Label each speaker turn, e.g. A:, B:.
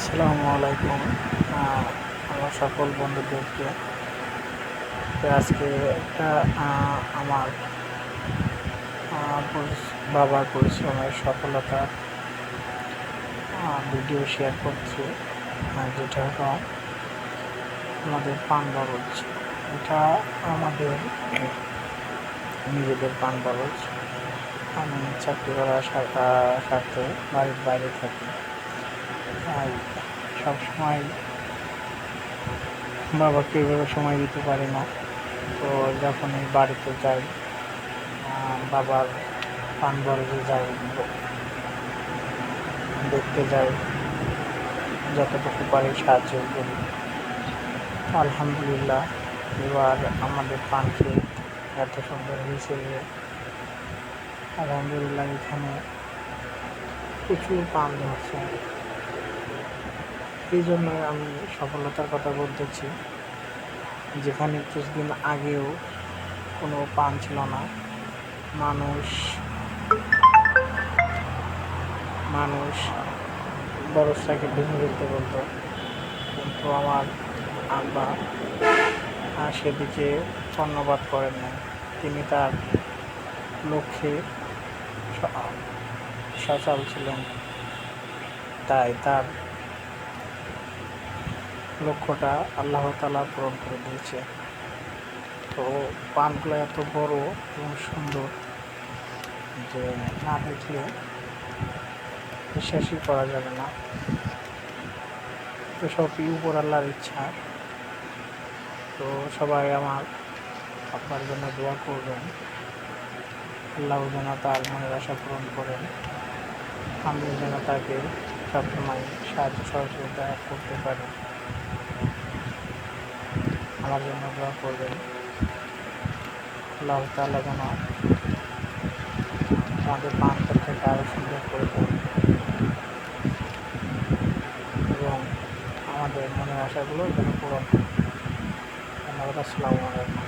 A: আসসালামু আলাইকুম। আমার সকল বন্ধুদেরকে আজকে একটা আমার বাবার পরিশ্রমের সফলতার ভিডিও শেয়ার করছি, যেটা হলো আমাদের পান বরজ। এটা আমাদের নিজেদের পান বরজ। আমি চাকরি করার সাথে বাড়ির বাইরে থাকি, তাই সবসময় বাবাকে এভাবে সময় দিতে পারি না। তো যখনই বাড়িতে যাই, বাবার পান বরজে যাই, দেখতে যাই, যতটুকু পারি সাহায্য করি। আলহামদুলিল্লাহ, এবার আমাদের পান খেত এত সুন্দর হয়েছে যে আলহামদুলিল্লাহ এখানে প্রচুর পান ধরছে। এই জন্য আমি সফলতার কথা বলতেছি। যেখানে কিছুদিন আগেও কোনো পান ছিল না, মানুষ মানুষ বরজটাকে ভেঙে ফেলতে বলতো, কিন্তু আমার আব্বা সেদিকে কর্ণপাত করেন না। তিনি তার লক্ষ্যে সচল ছিলেন, তাই তার লক্ষ্যটা আল্লাহ তাআলা পূরণ করে দিয়েছে। তো পানগুলো এত বড় এবং সুন্দর যে না দেখলে বিশ্বাসই করা যাবে না। তো সবই উপর আল্লাহর ইচ্ছা। তো সবাই আপনার জন্য দোয়া করবেন, আল্লাহ যেন তার মনের আশা পূরণ করেন। আমি যেন তাকে সবসময় সাহায্য সহযোগিতা করতে পারি। আমার জন্য দোয়া করবেন, আল্লাহ তাআলা যেন আমাদের পান থেকে আরও সুন্দর করে দেন এবং আমাদের মনের আশাগুলো যেন পূরণ হয়। ধন্যবাদ। আসসালামু আলাইকুম।